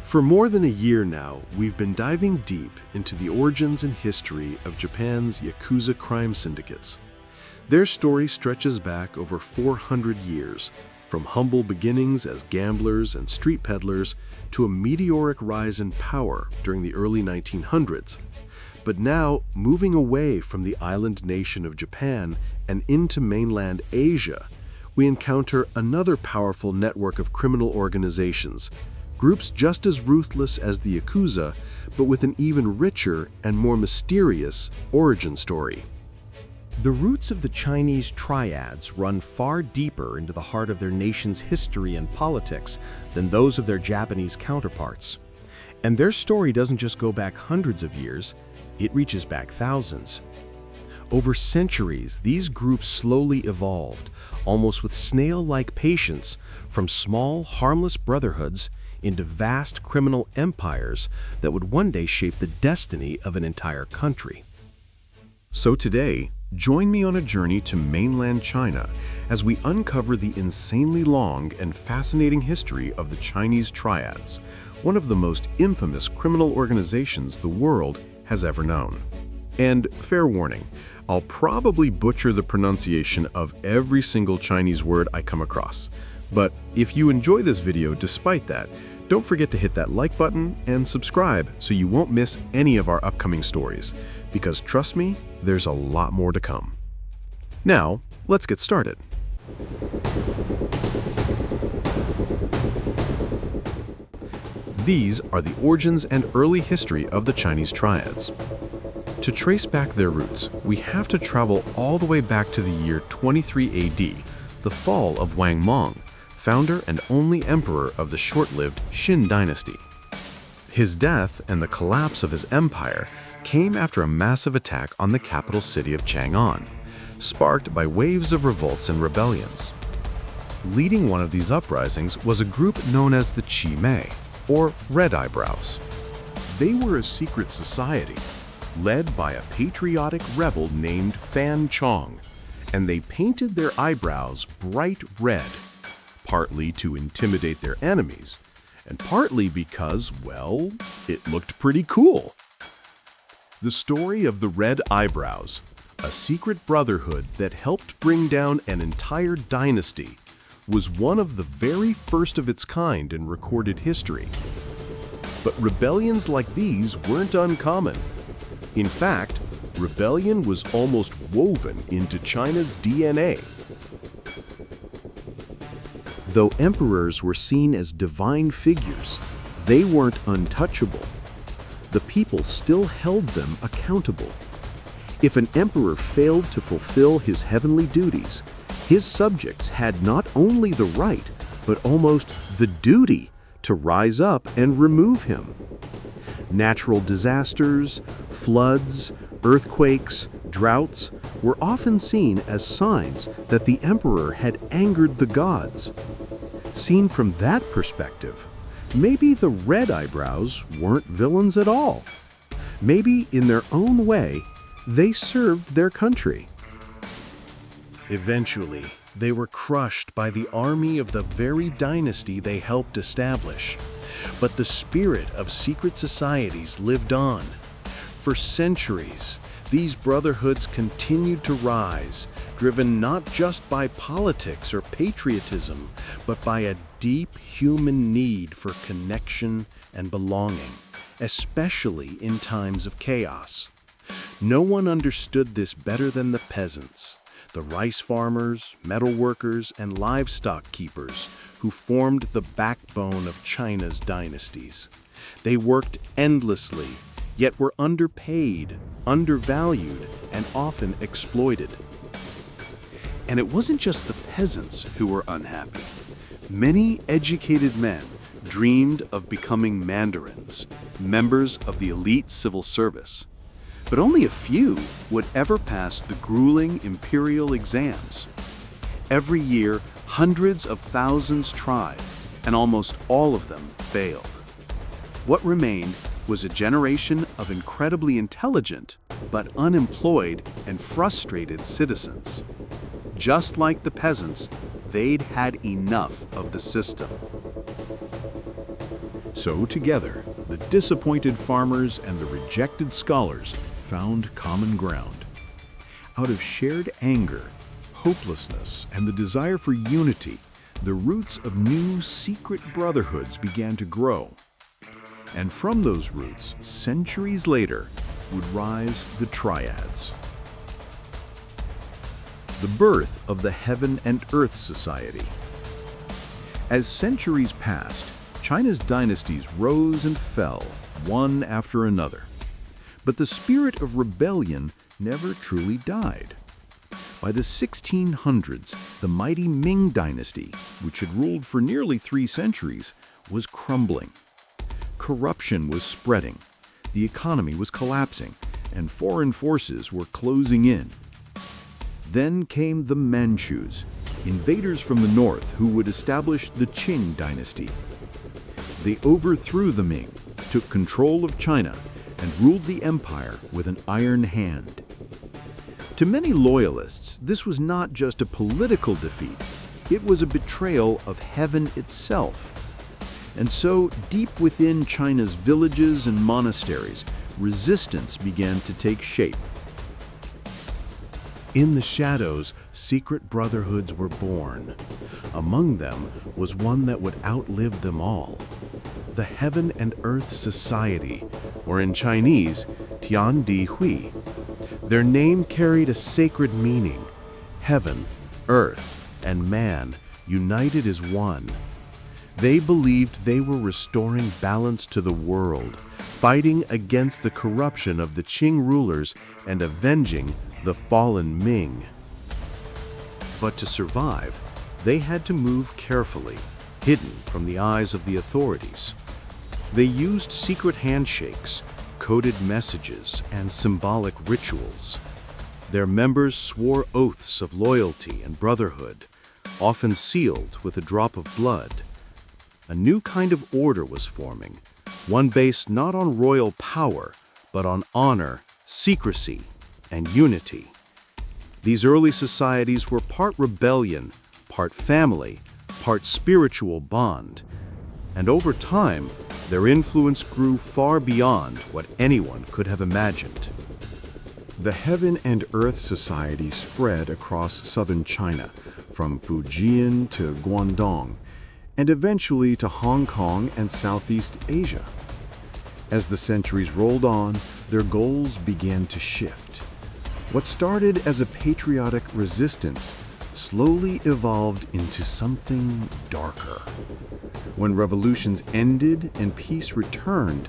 For more than a year now, we've been diving deep into the origins and history of Japan's Yakuza crime syndicates. Their story stretches back over 400 years, from humble beginnings as gamblers and street peddlers to a meteoric rise in power during the early 1900s. But now, moving away from the island nation of Japan and into mainland Asia, we encounter another powerful network of criminal organizations, groups just as ruthless as the Yakuza, but with an even richer and more mysterious origin story. The roots of the Chinese Triads run far deeper into the heart of their nation's history and politics than those of their Japanese counterparts. And their story doesn't just go back hundreds of years, it reaches back thousands. Over centuries, these groups slowly evolved, almost with snail-like patience, from small, harmless brotherhoods into vast criminal empires that would one day shape the destiny of an entire country. So today, join me on a journey to mainland China as we uncover the insanely long and fascinating history of the Chinese Triads, one of the most infamous criminal organizations the world has ever known. And fair warning, I'll probably butcher the pronunciation of every single Chinese word I come across. But if you enjoy this video despite that, don't forget to hit that like button and subscribe so you won't miss any of our upcoming stories, because trust me, there's a lot more to come. Now, let's get started. These are the origins and early history of the Chinese Triads. To trace back their roots, we have to travel all the way back to the year 23 AD, the fall of Wang Mang, founder and only emperor of the short-lived Qin dynasty. His death and the collapse of his empire came after a massive attack on the capital city of Chang'an, sparked by waves of revolts and rebellions. Leading one of these uprisings was a group known as the Qi Mei, or Red Eyebrows. They were a secret society, led by a patriotic rebel named Fan Chong, and they painted their eyebrows bright red, partly to intimidate their enemies, and partly because, well, it looked pretty cool. The story of the Red Eyebrows, a secret brotherhood that helped bring down an entire dynasty, was one of the very first of its kind in recorded history. But rebellions like these weren't uncommon. In fact, rebellion was almost woven into China's DNA. Though emperors were seen as divine figures, they weren't untouchable. The people still held them accountable. If an emperor failed to fulfill his heavenly duties, his subjects had not only the right, but almost the duty to rise up and remove him. Natural disasters, floods, earthquakes, droughts were often seen as signs that the emperor had angered the gods. Seen from that perspective, maybe the Red Eyebrows weren't villains at all. Maybe in their own way, they served their country. Eventually, they were crushed by the army of the very dynasty they helped establish. But the spirit of secret societies lived on. For centuries, these brotherhoods continued to rise, driven not just by politics or patriotism, but by a deep human need for connection and belonging, especially in times of chaos. No one understood this better than the peasants, the rice farmers, metal workers, and livestock keepers who formed the backbone of China's dynasties. They worked endlessly, yet were underpaid, undervalued, and often exploited. And it wasn't just the peasants who were unhappy. Many educated men dreamed of becoming mandarins, members of the elite civil service. But only a few would ever pass the grueling imperial exams. Every year, hundreds of thousands tried, and almost all of them failed. What remained was a generation of incredibly intelligent, but unemployed and frustrated citizens. Just like the peasants, they'd had enough of the system. So together, the disappointed farmers and the rejected scholars found common ground. Out of shared anger, hopelessness, and the desire for unity, the roots of new secret brotherhoods began to grow. And from those roots, centuries later, would rise the Triads. The birth of the Heaven and Earth Society. As centuries passed, China's dynasties rose and fell, one after another. But the spirit of rebellion never truly died. By the 1600s, the mighty Ming dynasty, which had ruled for nearly 3 centuries, was crumbling. Corruption was spreading, the economy was collapsing, and foreign forces were closing in. Then came the Manchus, invaders from the north who would establish the Qing dynasty. They overthrew the Ming, took control of China, and ruled the empire with an iron hand. To many loyalists, this was not just a political defeat, it was a betrayal of heaven itself. And so, deep within China's villages and monasteries, resistance began to take shape. In the shadows, secret brotherhoods were born. Among them was one that would outlive them all. The Heaven and Earth Society, or in Chinese, Tian Di Hui. Their name carried a sacred meaning: heaven, earth, and man united as one. They believed they were restoring balance to the world, fighting against the corruption of the Qing rulers and avenging the fallen Ming. But to survive, they had to move carefully, hidden from the eyes of the authorities. They used secret handshakes, coded messages, and symbolic rituals. Their members swore oaths of loyalty and brotherhood, often sealed with a drop of blood. A new kind of order was forming, one based not on royal power, but on honor, secrecy, and unity. These early societies were part rebellion, part family, part spiritual bond. And over time, their influence grew far beyond what anyone could have imagined. The Heaven and Earth Society spread across southern China, from Fujian to Guangdong, and eventually to Hong Kong and Southeast Asia. As the centuries rolled on, their goals began to shift. What started as a patriotic resistance slowly evolved into something darker. When revolutions ended and peace returned,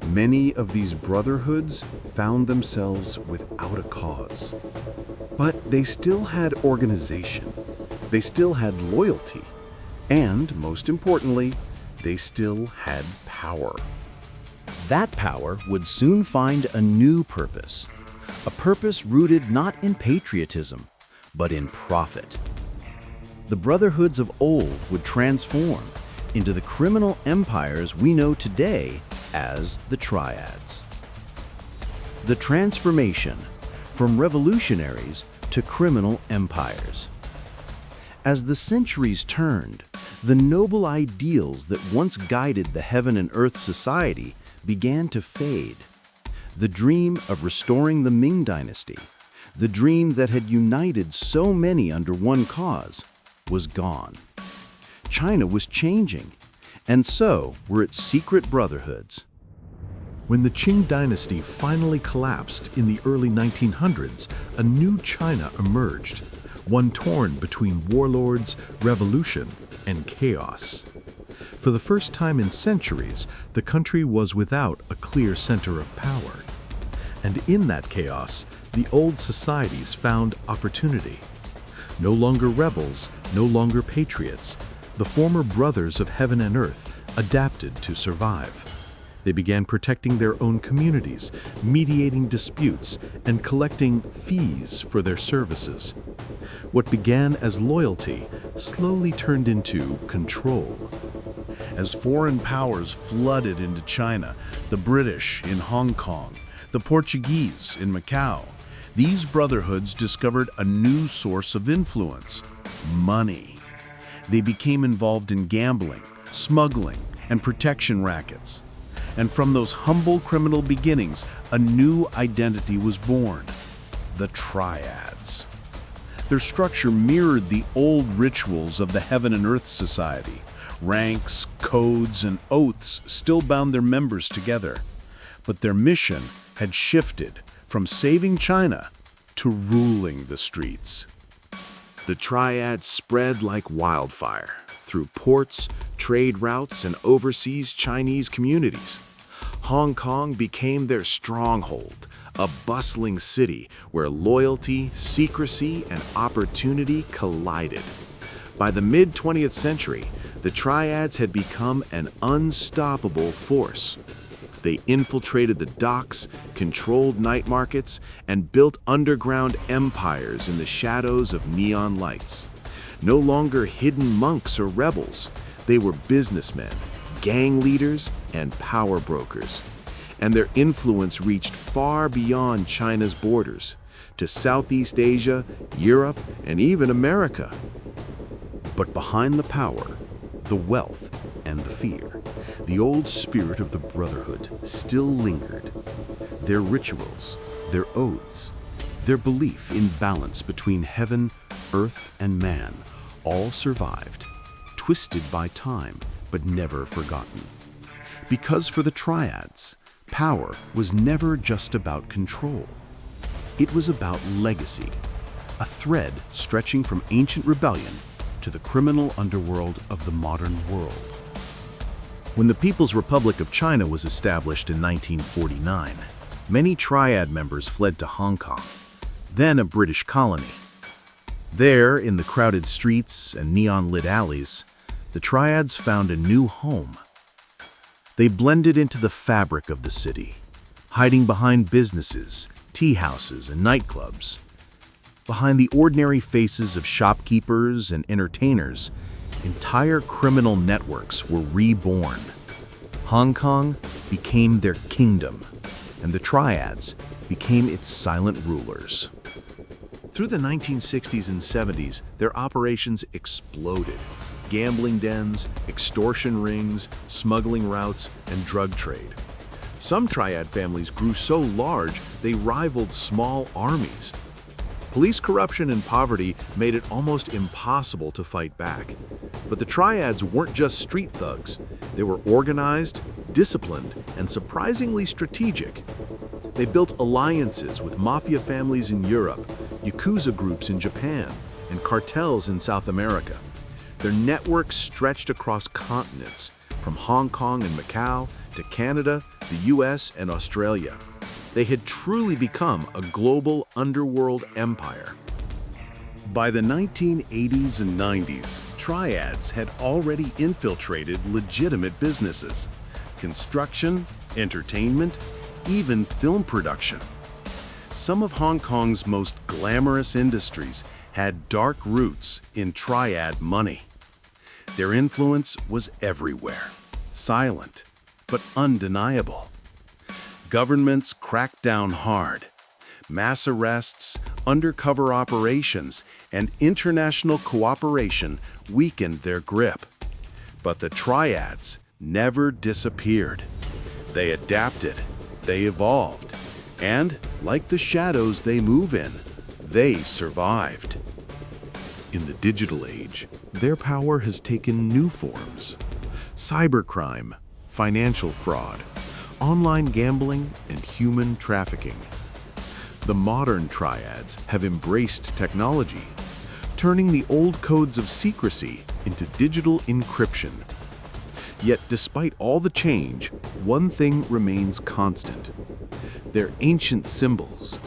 many of these brotherhoods found themselves without a cause. But they still had organization, they still had loyalty, and most importantly, they still had power. That power would soon find a new purpose, a purpose rooted not in patriotism, but in profit. The brotherhoods of old would transform into the criminal empires we know today as the Triads. The transformation from revolutionaries to criminal empires. As the centuries turned, the noble ideals that once guided the Heaven and Earth Society began to fade. The dream of restoring the Ming dynasty, the dream that had united so many under one cause, was gone. China was changing, and so were its secret brotherhoods. When the Qing dynasty finally collapsed in the early 1900s, a new China emerged, one torn between warlords, revolution, and chaos. For the first time in centuries, the country was without a clear center of power. And in that chaos, the old societies found opportunity. No longer rebels, no longer patriots, the former brothers of heaven and earth adapted to survive. They began protecting their own communities, mediating disputes, and collecting fees for their services. What began as loyalty slowly turned into control. As foreign powers flooded into China, the British in Hong Kong, the Portuguese in Macau, these brotherhoods discovered a new source of influence: money. They became involved in gambling, smuggling, and protection rackets. And from those humble criminal beginnings, a new identity was born: the Triads. Their structure mirrored the old rituals of the Heaven and Earth Society. Ranks, codes, and oaths still bound their members together. But their mission had shifted from saving China to ruling the streets. The Triads spread like wildfire through ports, trade routes, and overseas Chinese communities. Hong Kong became their stronghold, a bustling city where loyalty, secrecy, and opportunity collided. By the mid-20th century, the Triads had become an unstoppable force. They infiltrated the docks, controlled night markets, and built underground empires in the shadows of neon lights. No longer hidden monks or rebels, they were businessmen, gang leaders, and power brokers. And their influence reached far beyond China's borders, to Southeast Asia, Europe, and even America. But behind the power, the wealth, and the fear, the old spirit of the brotherhood still lingered. Their rituals, their oaths, their belief in balance between heaven, earth, and man all survived, twisted by time, but never forgotten. Because for the Triads, power was never just about control. It was about legacy, a thread stretching from ancient rebellion to the criminal underworld of the modern world. When the People's Republic of China was established in 1949, many Triad members fled to Hong Kong, then a British colony. There, in the crowded streets and neon-lit alleys, the Triads found a new home. They blended into the fabric of the city, hiding behind businesses, tea houses, and nightclubs. Behind the ordinary faces of shopkeepers and entertainers, entire criminal networks were reborn. Hong Kong became their kingdom, and the Triads became its silent rulers. Through the 1960s and 70s, their operations exploded. Gambling dens, extortion rings, smuggling routes, and drug trade. Some Triad families grew so large they rivaled small armies. Police corruption and poverty made it almost impossible to fight back. But the Triads weren't just street thugs. They were organized, disciplined, and surprisingly strategic. They built alliances with mafia families in Europe, Yakuza groups in Japan, and cartels in South America. Their network stretched across continents, from Hong Kong and Macau to Canada, the US, and Australia. They had truly become a global underworld empire. By the 1980s and 90s, Triads had already infiltrated legitimate businesses: construction, entertainment, even film production. Some of Hong Kong's most glamorous industries had dark roots in Triad money. Their influence was everywhere, silent but undeniable. Governments cracked down hard. Mass arrests, undercover operations, and international cooperation weakened their grip. But the Triads never disappeared. They adapted, they evolved, and, like the shadows they move in, they survived. In the digital age, their power has taken new forms: cybercrime, financial fraud, online gambling, and human trafficking. The modern Triads have embraced technology, turning the old codes of secrecy into digital encryption. Yet despite all the change, one thing remains constant: their ancient symbols,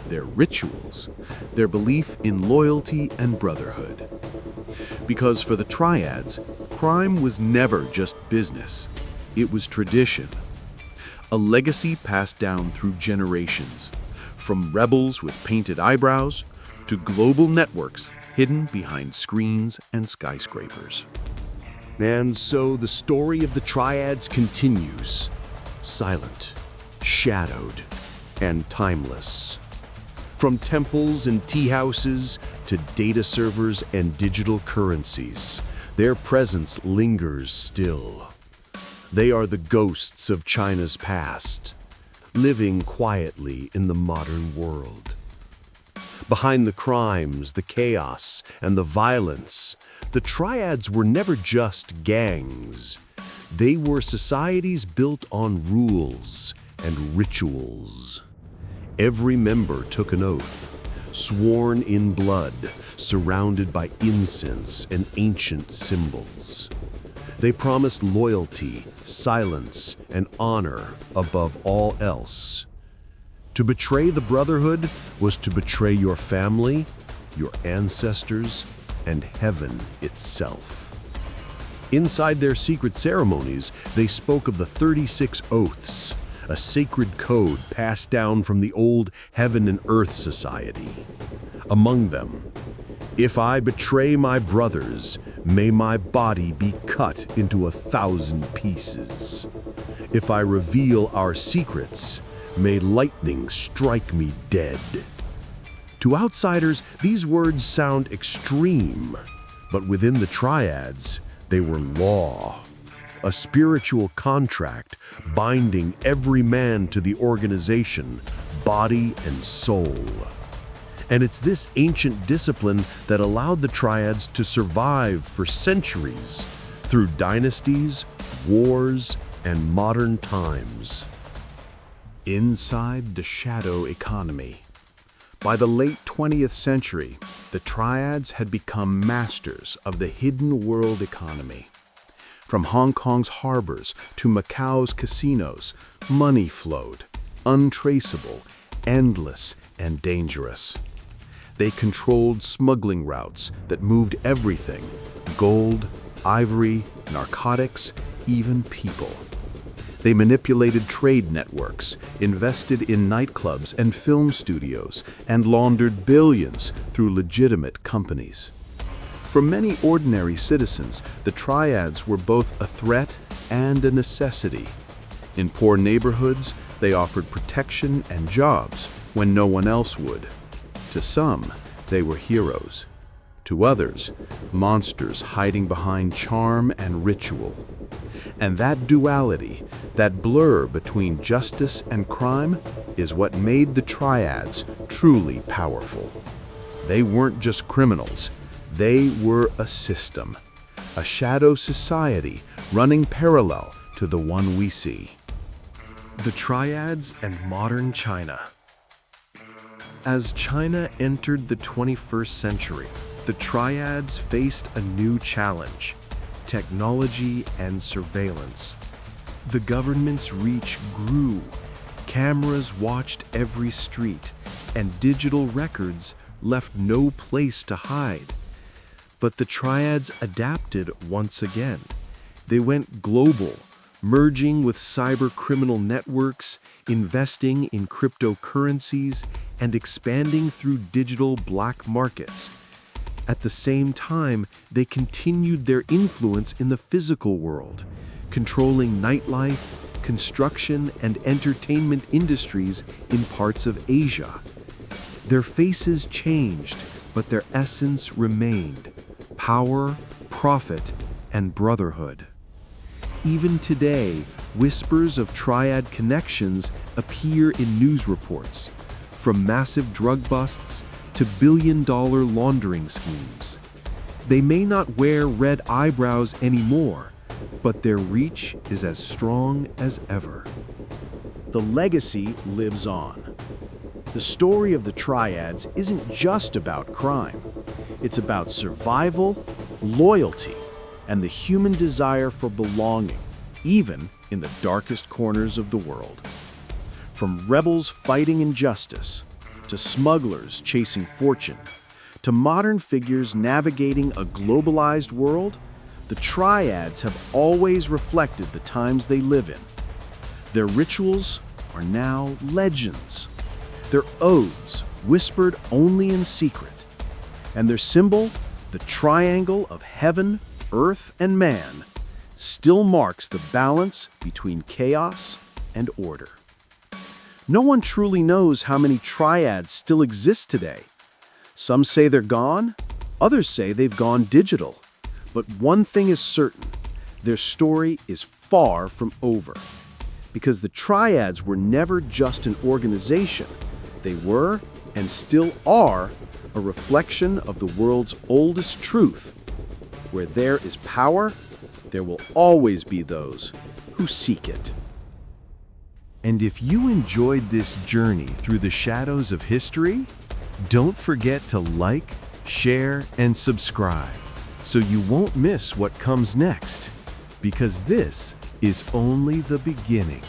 their rituals, their belief in loyalty and brotherhood. Because for the Triads, crime was never just business, it was tradition. A legacy passed down through generations, from rebels with painted eyebrows to global networks hidden behind screens and skyscrapers. And so the story of the Triads continues, silent, shadowed, and timeless. From temples and tea houses to data servers and digital currencies, their presence lingers still. They are the ghosts of China's past, living quietly in the modern world. Behind the crimes, the chaos, and the violence, the Triads were never just gangs. They were societies built on rules and rituals. Every member took an oath, sworn in blood, surrounded by incense and ancient symbols. They promised loyalty, silence, and honor above all else. To betray the Brotherhood was to betray your family, your ancestors, and heaven itself. Inside their secret ceremonies, they spoke of the 36 oaths, a sacred code passed down from the old Heaven and Earth Society. Among them, "If I betray my brothers, may my body be cut into 1,000 pieces. If I reveal our secrets, may lightning strike me dead." To outsiders, these words sound extreme, but within the Triads, they were law, a spiritual contract binding every man to the organization, body and soul. And it's this ancient discipline that allowed the Triads to survive for centuries through dynasties, wars, and modern times. Inside the shadow economy. By the late 20th century, the Triads had become masters of the hidden world economy. From Hong Kong's harbors to Macau's casinos, money flowed, untraceable, endless, and dangerous. They controlled smuggling routes that moved everything: gold, ivory, narcotics, even people. They manipulated trade networks, invested in nightclubs and film studios, and laundered billions through legitimate companies. For many ordinary citizens, the Triads were both a threat and a necessity. In poor neighborhoods, they offered protection and jobs when no one else would. To some, they were heroes. To others, monsters hiding behind charm and ritual. And that duality, that blur between justice and crime, is what made the Triads truly powerful. They weren't just criminals. They were a system, a shadow society running parallel to the one we see. The Triads and modern China. As China entered the 21st century, the Triads faced a new challenge: technology and surveillance. The government's reach grew, cameras watched every street, and digital records left no place to hide. But the Triads adapted once again. They went global, merging with cyber-criminal networks, investing in cryptocurrencies, and expanding through digital black markets. At the same time, they continued their influence in the physical world, controlling nightlife, construction, and entertainment industries in parts of Asia. Their faces changed, but their essence remained: power, profit, and brotherhood. Even today, whispers of Triad connections appear in news reports, from massive drug busts to billion-dollar laundering schemes. They may not wear red eyebrows anymore, but their reach is as strong as ever. The legacy lives on. The story of the Triads isn't just about crime. It's about survival, loyalty, and the human desire for belonging, even in the darkest corners of the world. From rebels fighting injustice, to smugglers chasing fortune, to modern figures navigating a globalized world, the Triads have always reflected the times they live in. Their rituals are now legends. Their oaths whispered only in secret. And their symbol, the triangle of heaven, earth, and man, still marks the balance between chaos and order. No one truly knows how many Triads still exist today. Some say they're gone, others say they've gone digital. But one thing is certain: their story is far from over. Because the Triads were never just an organization. They were, and still are, a reflection of the world's oldest truth. Where there is power, there will always be those who seek it. And if you enjoyed this journey through the shadows of history, don't forget to like, share, and subscribe so you won't miss what comes next, because this is only the beginning.